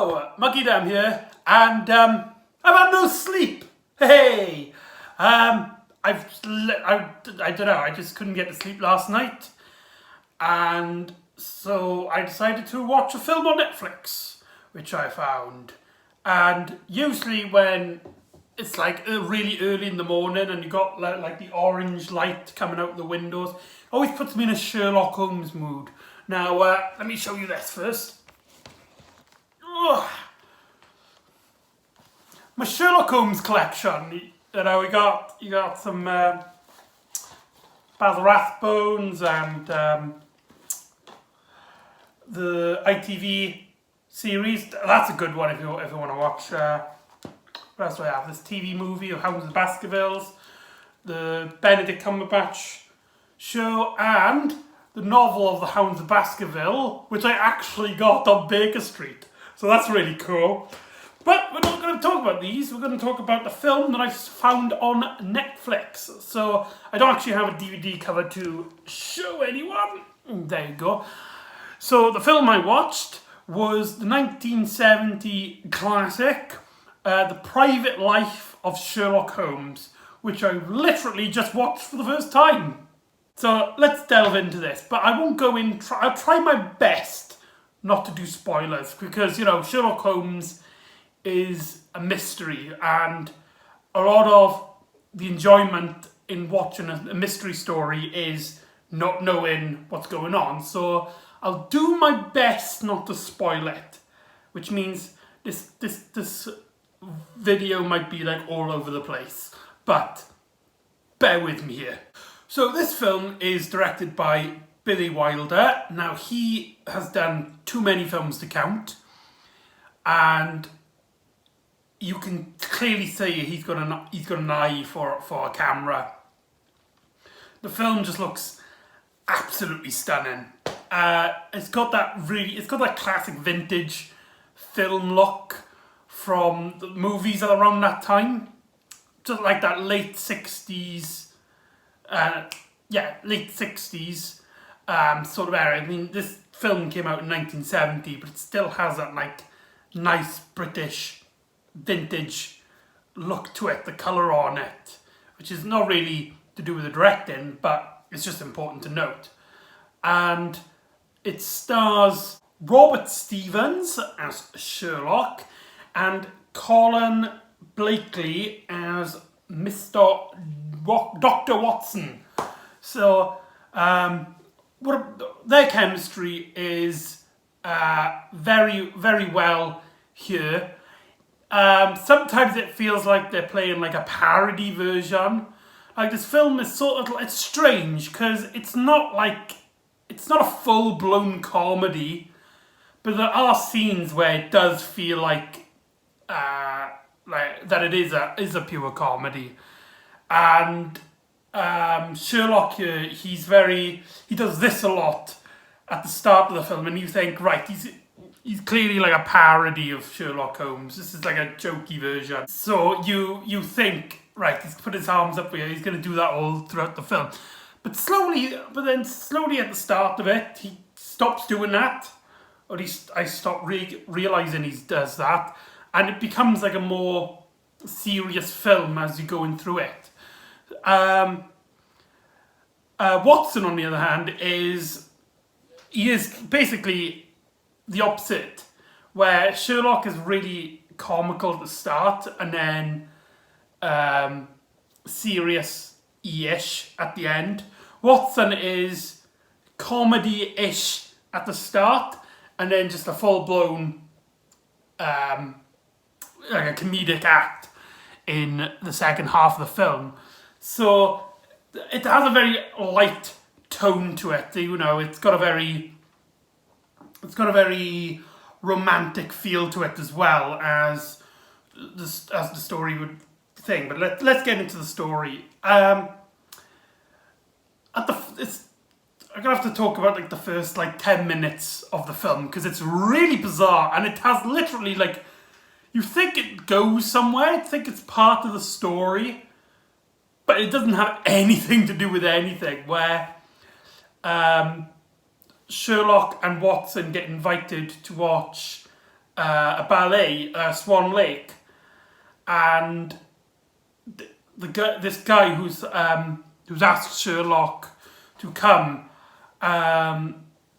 Hello, McEdam here, and I've had no sleep. Hey, I don't know. I just couldn't get to sleep last night, and so I decided to watch a film on Netflix, which I found. And usually when it's like really early in the morning and you got like the orange light coming out the windows, it always puts me in a Sherlock Holmes mood. Now, let me show you this first. Ugh. My Sherlock Holmes collection. You know, you got some Basil Rathbones and the ITV series. That's a good one if you want to watch. What else do I have? This TV movie of Hounds and Baskervilles, the Benedict Cumberbatch show, and the novel of the Hounds of Baskerville, which I actually got on Baker Street. So that's really cool. But we're not going to talk about these. We're going to talk about the film that I found on Netflix. So I don't actually have a DVD cover to show anyone. There you go. So the film I watched was the 1970 classic, The Private Life of Sherlock Holmes, which I literally just watched for the first time. So let's delve into this, but I won't go in, I'll try my best not to do spoilers, because, you know, Sherlock Holmes is a mystery, and a lot of the enjoyment in watching a mystery story is not knowing what's going on. So I'll do my best not to spoil it, which means this video might be like all over the place, but bear with me here. So this film is directed by Billy Wilder. Now, he has done too many films to count, and you can clearly see he's got an eye for a camera. The film just looks absolutely stunning. It's got that classic vintage film look from the movies around that time, just like that late 60s. Late 60s sort of era. I mean, this film came out in 1970, but it still has that like nice British vintage look to it, the colour on it, which is not really to do with the directing, but it's just important to note. And it stars Robert Stephens as Sherlock and Colin Blakely as Dr. Watson. So their chemistry is very, very well here. Sometimes it feels like they're playing like a parody version. Like, this film is it's strange because it's not a full-blown comedy, but there are scenes where it does feel like that it is a pure comedy. And Sherlock here, he does this a lot at the start of the film, and you think, right, he's clearly like a parody of Sherlock Holmes. This is like a jokey version. So you think, right, he's put his arms up here, he's going to do that all throughout the film. But then slowly at the start of it, he stops doing that. Or I stop realising he does that. And it becomes like a more serious film as you're going through it. Watson, on the other hand, is basically the opposite, where Sherlock is really comical at the start and then serious-ish at the end. Watson is comedy-ish at the start and then just a full-blown like a comedic act in the second half of the film. So it has a very light tone to it. You know, it's got a very romantic feel to it as well as the story would think. But let's get into the story. I'm gonna have to talk about like the first 10 minutes of the film, because it's really bizarre, and it has literally you think it goes somewhere, you think it's part of the story, but it doesn't have anything to do with anything. Where Sherlock and Watson get invited to watch a ballet, Swan Lake, and this guy who's asked Sherlock to come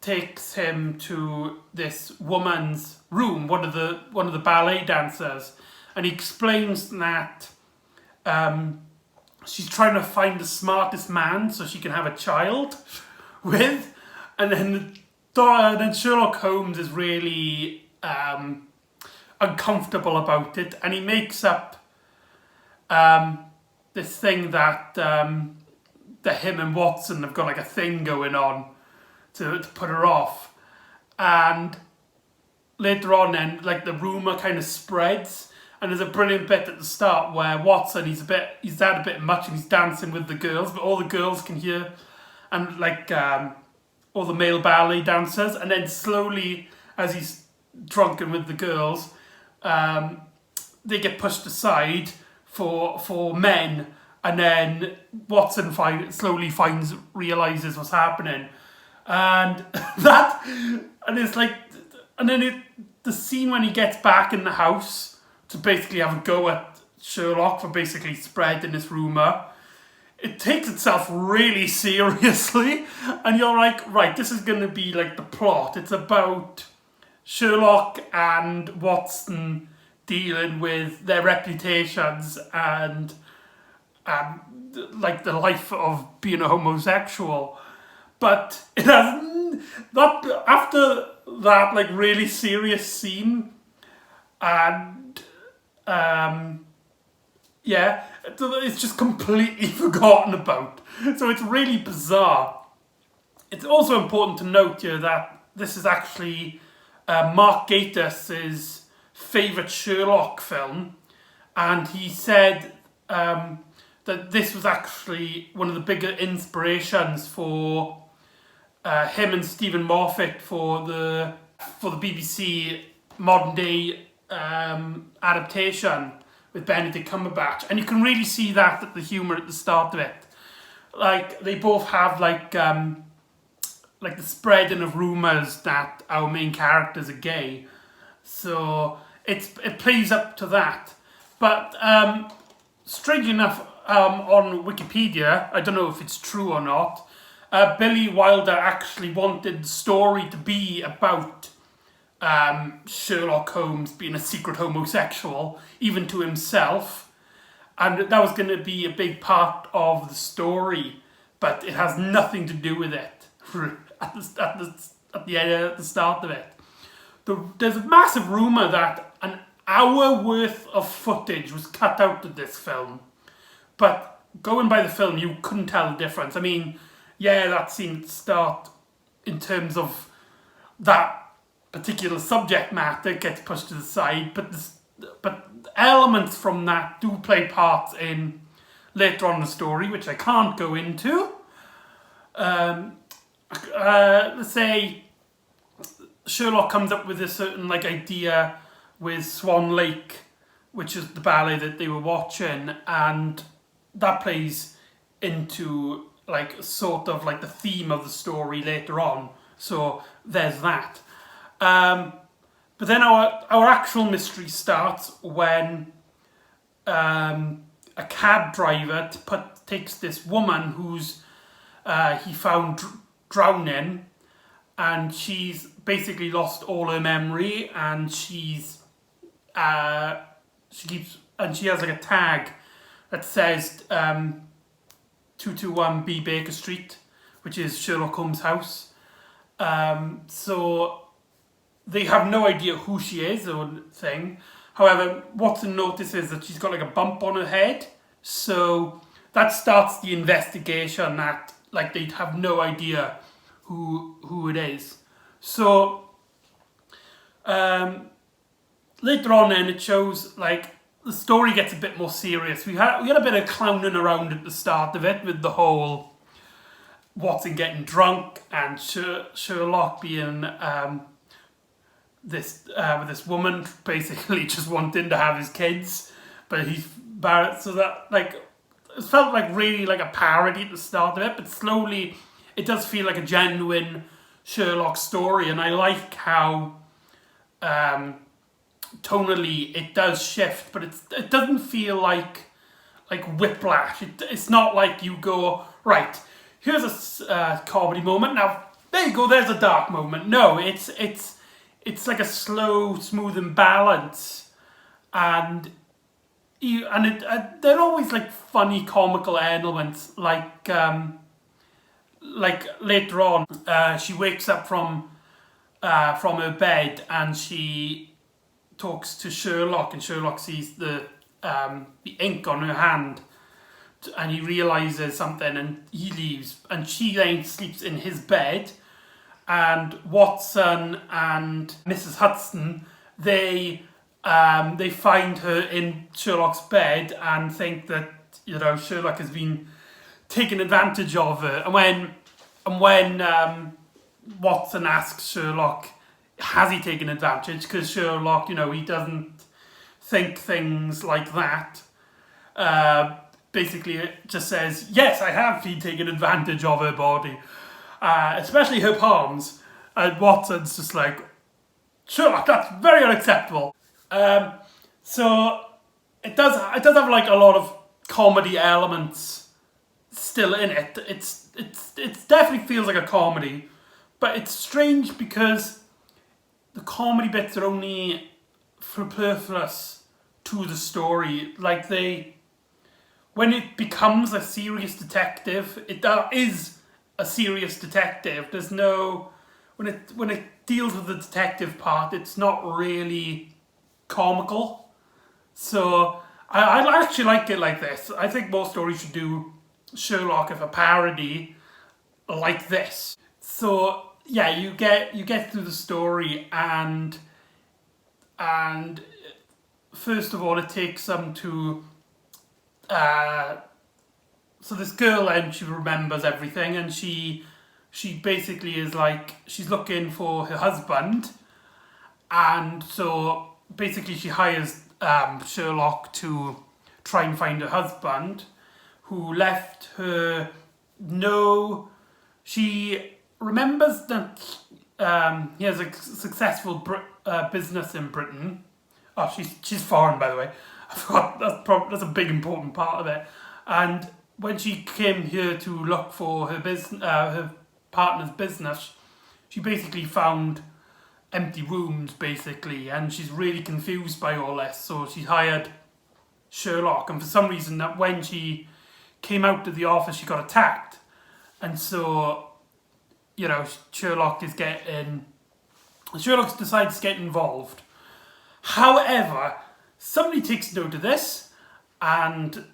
takes him to this woman's room, one of the ballet dancers, and he explains that she's trying to find the smartest man so she can have a child with, and then Sherlock Holmes is really uncomfortable about it, and he makes up this thing that him and Watson have got like a thing going on to put her off, and later on then like the rumour kind of spreads, and there's a brilliant bit at the start where Watson he's had a bit much and he's dancing with the girls, but all the girls can hear, and like all the male ballet dancers, and then slowly as he's drunken with the girls, they get pushed aside for men, and then Watson slowly realizes what's happening, and it's like, and then the scene when he gets back in the house to basically have a go at Sherlock for basically spreading this rumour, it takes itself really seriously, and you're like, right, this is going to be like the plot. It's about Sherlock and Watson dealing with their reputations and like the life of being a homosexual. But it has not, after that like really serious scene, and yeah, it's just completely forgotten about. So it's really bizarre. It's also important to note here that this is actually Mark Gatiss' favourite Sherlock film, and he said that this was actually one of the bigger inspirations for him and Stephen Moffat for the BBC modern day adaptation with Benedict Cumberbatch, and you can really see that at the humour at the start of it. Like they both have like the spreading of rumours that our main characters are gay, so it plays up to that. But strangely enough, on Wikipedia, I don't know if it's true or not, Billy Wilder actually wanted the story to be about Sherlock Holmes being a secret homosexual, even to himself, and that was going to be a big part of the story, but it has nothing to do with it at the start of it. There's a massive rumour that an hour worth of footage was cut out of this film, but going by the film, you couldn't tell the difference. I mean, yeah, that scene at the start, in terms of that particular subject matter, gets pushed to the side, but elements from that do play parts in later on in the story, which I can't go into. Let's say Sherlock comes up with a certain like idea with Swan Lake, which is the ballet that they were watching, and that plays into like sort of like the theme of the story later on. So there's that. But then our actual mystery starts when a cab driver takes this woman who's he found drowning, and she's basically lost all her memory, and she has like a tag that says 221B Baker Street, which is Sherlock Holmes' house. So they have no idea who she is or thing. However, Watson notices that she's got like a bump on her head, so that starts the investigation that like they'd have no idea who it is. So later on then it shows like the story gets a bit more serious. We had a bit of clowning around at the start of it with the whole Watson getting drunk and Sherlock being with this woman basically just wanting to have his kids, but he's Barrett. So that like it felt like really like a parody at the start of it, but slowly it does feel like a genuine Sherlock story, and I like how tonally it does shift, but it doesn't feel like whiplash. It's not like you go, right, here's a comedy moment, now there you go, there's a dark moment. No, it's like a slow, smooth and balance, and they're always like funny comical elements, like later on, she wakes up from her bed and she talks to Sherlock, and Sherlock sees the ink on her hand, and he realizes something, and he leaves, and she then sleeps in his bed. And Watson and Mrs. Hudson, they find her in Sherlock's bed and think that Sherlock has been taking advantage of her. And when Watson asks Sherlock, has he taken advantage? Because Sherlock, he doesn't think things like that. Basically, it just says, yes, I have been taking advantage of her body, especially her palms. And Watson's just like, Sherlock, that's very unacceptable. So it does have like a lot of comedy elements still in it. It definitely feels like a comedy, but it's strange because the comedy bits are only superfluous to the story. Like when it becomes a serious detective, it is a serious detective. There's no, when it deals with the detective part, it's not really comical. So I actually like it like this. I think most stories should do Sherlock as a parody like this. So yeah, you get through the story, and first of all, it takes them to so this girl, and she remembers everything, and she basically is like, she's looking for her husband, and so basically she hires Sherlock to try and find her husband, who left her. No, she remembers that he has a successful business in Britain. Oh, she's foreign, by the way. I forgot that's a big important part of it. And when she came here to look for her partner's business, she basically found empty rooms, basically, and she's really confused by all this. So she hired Sherlock, and for some reason, that when she came out to the office, she got attacked, and so Sherlock decides to get involved. However, somebody takes note of this and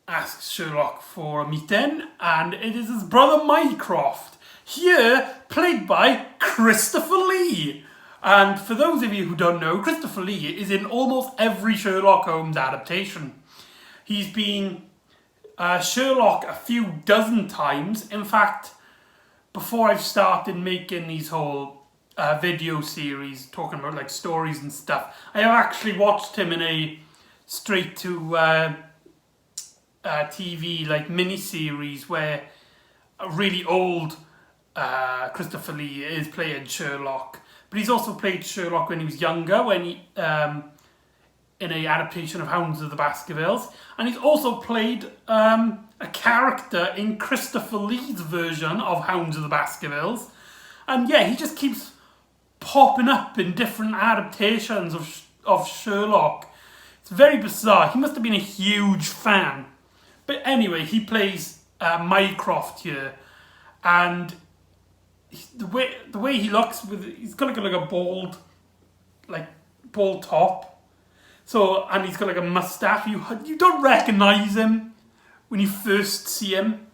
asks Sherlock for a meeting, and it is his brother Mycroft, here played by Christopher Lee. And for those of you who don't know, Christopher Lee is in almost every Sherlock Holmes adaptation. He's been Sherlock a few dozen times. In fact, before I've started making these whole video series talking about like stories and stuff, I have actually watched him in a straight to TV like mini series where a really old Christopher Lee is playing Sherlock, but he's also played Sherlock when he was younger, when he in a adaptation of Hounds of the Baskervilles, and he's also played a character in Christopher Lee's version of Hounds of the Baskervilles. And yeah, he just keeps popping up in different adaptations of Sherlock. It's very bizarre. He must have been a huge fan. But anyway, he plays Mycroft here, and the way he looks, he's got like a bald top. So, and he's got like a mustache. You don't recognise him when you first see him.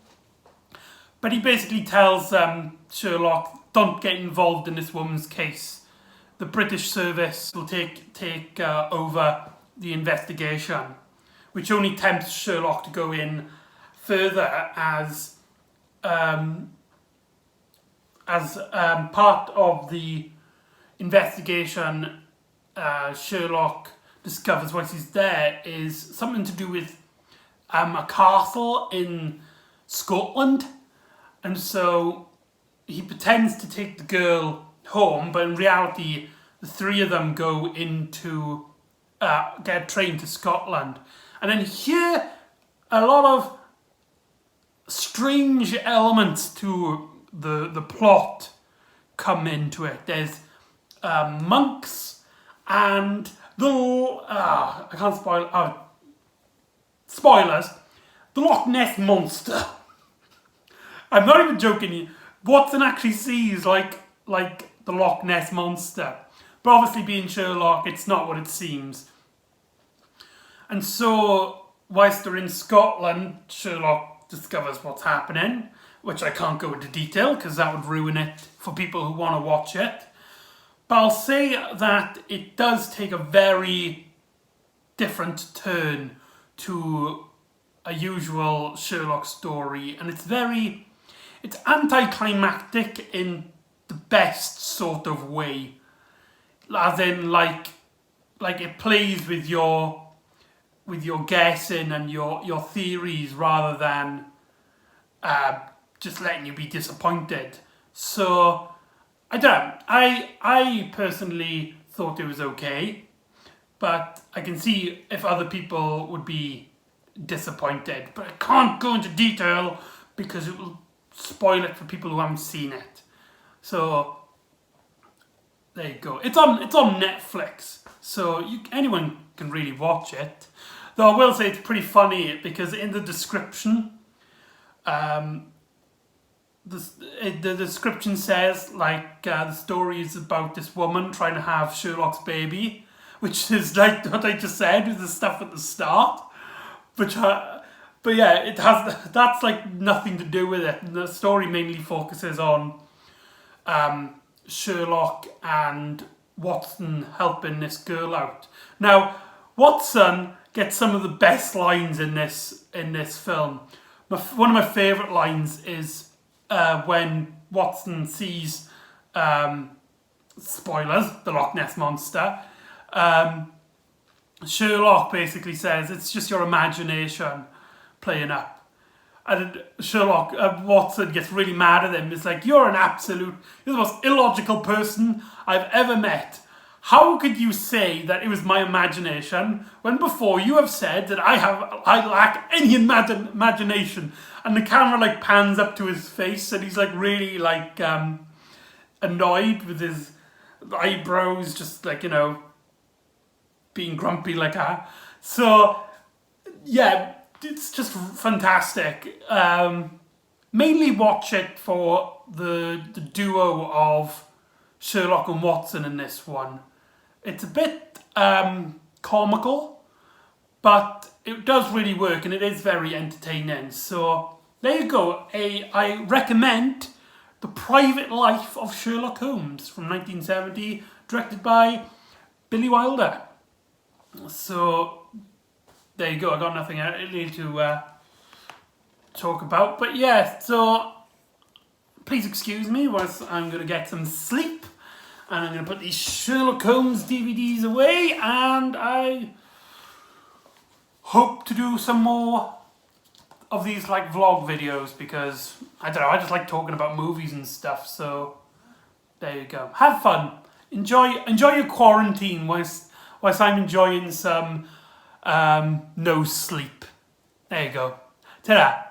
But he basically tells Sherlock, don't get involved in this woman's case. The British service will take over the investigation, which only tempts Sherlock to go in further as part of the investigation. Sherlock discovers once he's there is something to do with a castle in Scotland, and so he pretends to take the girl home, but in reality the three of them go into, get a train to Scotland. And then here, a lot of strange elements to the plot come into it. There's monks and I can't spoil, spoilers, the Loch Ness Monster. I'm not even joking. Watson actually sees like the Loch Ness Monster. But obviously being Sherlock, it's not what it seems. And so, whilst they're in Scotland, Sherlock discovers what's happening, which I can't go into detail because that would ruin it for people who want to watch it. But I'll say that it does take a very different turn to a usual Sherlock story, and it's anticlimactic in the best sort of way. As in, like it plays with your guessing and your theories rather than just letting you be disappointed. So I don't know. I personally thought it was okay, but I can see if other people would be disappointed. But I can't go into detail because it will spoil it for people who haven't seen it. So there you go. It's on Netflix, so anyone can really watch it. Though I will say it's pretty funny because in the description, the description says the story is about this woman trying to have Sherlock's baby, which is like what I just said with the stuff at the start. But yeah, that's like nothing to do with it. The story mainly focuses on Sherlock and Watson helping this girl out. Now, Watson gets some of the best lines in this film. One of my favourite lines is when Watson sees, spoilers, the Loch Ness Monster. Sherlock basically says, it's just your imagination playing up. And Watson gets really mad at him. It's like, you're the most illogical person I've ever met. How could you say that it was my imagination when before you have said that I lack any imagination? And the camera pans up to his face and he's really annoyed with his eyebrows, just being grumpy like that. So yeah, it's just fantastic. Mainly watch it for the duo of Sherlock and Watson in this one. It's a bit comical, but it does really work and it is very entertaining. So there you go. I recommend The Private Life of Sherlock Holmes from 1970, directed by Billy Wilder. So there you go. I got nothing really to talk about, but yeah. So please excuse me whilst I'm going to get some sleep, and I'm going to put these Sherlock Holmes DVDs away, and I hope to do some more of these vlog videos because I don't know. I just like talking about movies and stuff. So there you go. Have fun. Enjoy your quarantine whilst I'm enjoying some no sleep. There you go. Ta-da.